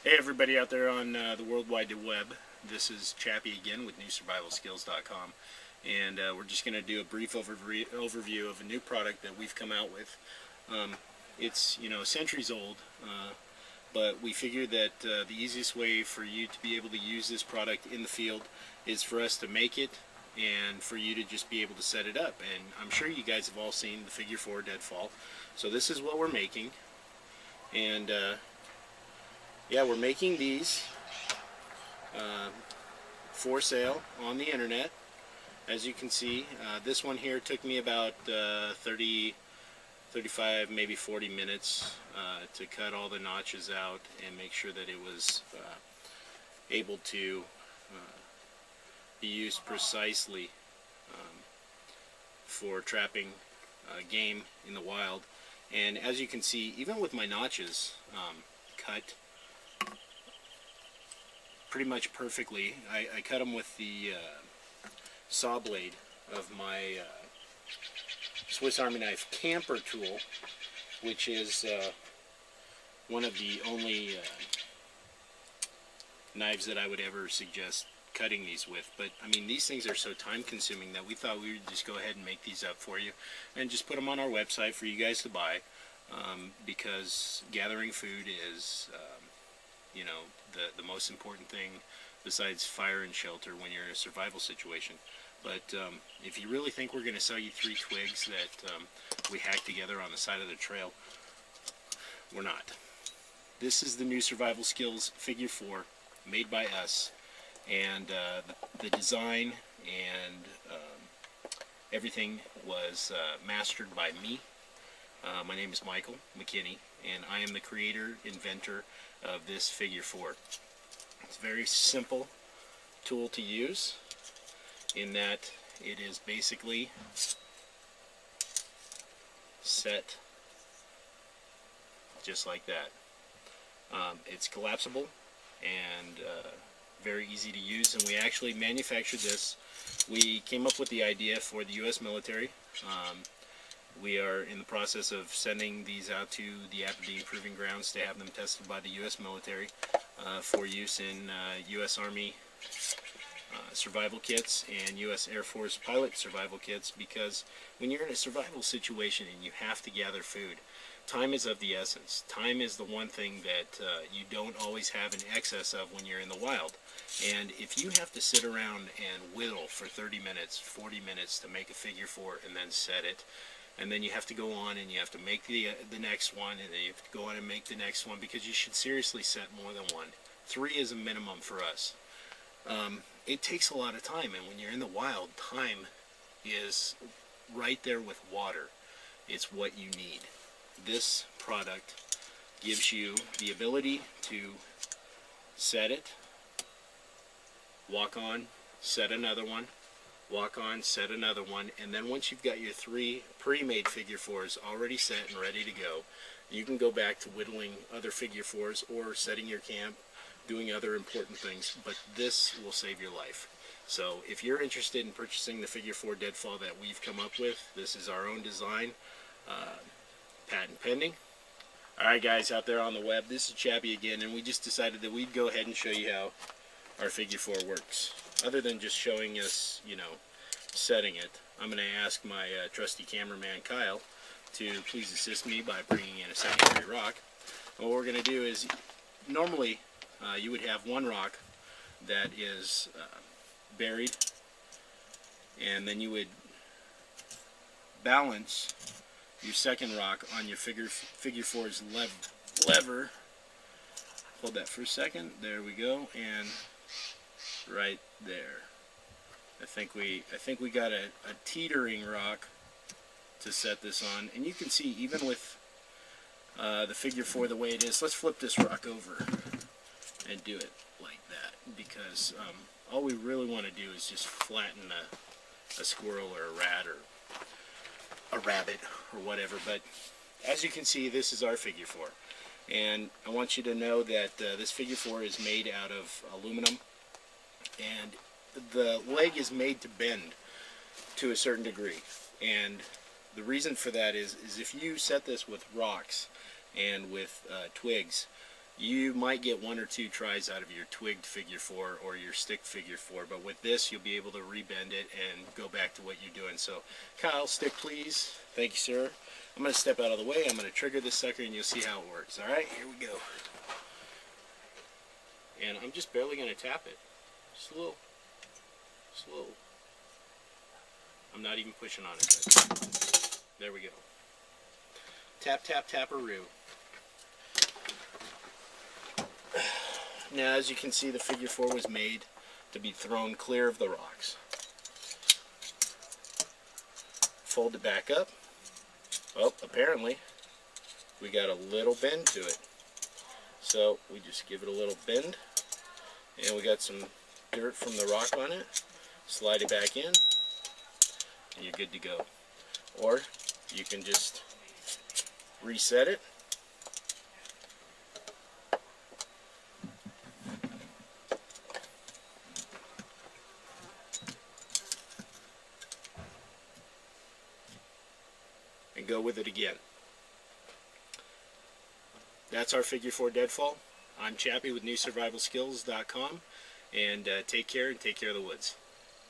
Hey everybody out there on the World Wide Web. This is Chappie again with NewSurvivalSkills.com, and we're just going to do a brief overview of a new product that we've come out with. It's centuries old, but we figured that the easiest way for you to be able to use this product in the field is for us to make it and for you to just be able to set it up. And I'm sure you guys have all seen the Figure 4 deadfall, so this is what we're making. And yeah, we're making these for sale on the internet. As you can see, this one here took me about 30, 35, maybe 40 minutes to cut all the notches out and make sure that it was able to be used precisely for trapping game in the wild. And as you can see, even with my notches cut pretty much perfectly, I cut them with the saw blade of my Swiss Army knife camper tool, which is one of the only knives that I would ever suggest cutting these with. But I mean, these things are so time consuming that we thought we would just go ahead and make these up for you and just put them on our website for you guys to buy, because gathering food is the most important thing besides fire and shelter when you're in a survival situation. But if you really think we're going to sell you 3 twigs that we hacked together on the side of the trail, we're not. This is the new Survival Skills Figure 4, made by us, and the design and everything was mastered by me. My name is Michael McKinney, and I am the creator, inventor of this Figure 4. It's a very simple tool to use in that it is basically set just like that. It's collapsible and very easy to use, and we actually manufactured this. We came up with the idea for the U.S. military. We are in the process of sending these out to the Aberdeen Proving Grounds to have them tested by the U.S. military for use in U.S. Army survival kits and U.S. Air Force pilot survival kits, because when you're in a survival situation and you have to gather food, time is of the essence. Time is the one thing that you don't always have an excess of when you're in the wild. And if you have to sit around and whittle for 30 minutes, 40 minutes to make a Figure 4 and then set it, and then you have to go on and you have to make the next one, and then you have to go on and make the next one, because you should seriously set more than one. 3 is a minimum for us. It takes a lot of time, and when you're in the wild, time is right there with water. It's what you need. This product gives you the ability to set it, walk on, set another one, walk on, set another one, and then once you've got your 3 pre-made Figure 4s already set and ready to go, you can go back to whittling other Figure 4s or setting your camp, doing other important things, but this will save your life. So if you're interested in purchasing the Figure 4 deadfall that we've come up with, this is our own design, patent pending. Alright guys out there on the web, this is Chappie again, and we just decided that we'd go ahead and show you how our Figure 4 works. Other than just showing us, setting it, I'm going to ask my trusty cameraman Kyle to please assist me by bringing in a secondary rock. And what we're going to do is, normally you would have one rock that is buried, and then you would balance your second rock on your Figure 4's lever. Hold that for a second. There we go, and right there. I think we got a teetering rock to set this on, and you can see even with the Figure 4 the way it is. Let's flip this rock over and do it like that, because all we really want to do is just flatten a squirrel or a rat or a rabbit or whatever. But as you can see, this is our Figure 4, and I want you to know that this Figure 4 is made out of aluminum, and the leg is made to bend to a certain degree. And the reason for that is if you set this with rocks and with twigs, you might get 1 or 2 tries out of your twigged figure 4 or your stick figure 4, but with this you'll be able to rebend it and go back to what you're doing. So Kyle, stick please. Thank you, sir. I'm going to step out of the way. I'm going to trigger this sucker and you'll see how it works. Alright, here we go. And I'm just barely going to tap it. Just a little. Slow. I'm not even pushing on it. But there we go. Tap, tap, tap-a-roo. Now, as you can see, the figure 4 was made to be thrown clear of the rocks. Fold it back up. Well, apparently, we got a little bend to it. So, we just give it a little bend. And we got some dirt from the rock on it. Slide it back in. And you're good to go. Or, you can just reset it. And go with it again. That's our figure 4 deadfall. I'm Chappie with NewSurvivalSkills.com, and take care of the woods.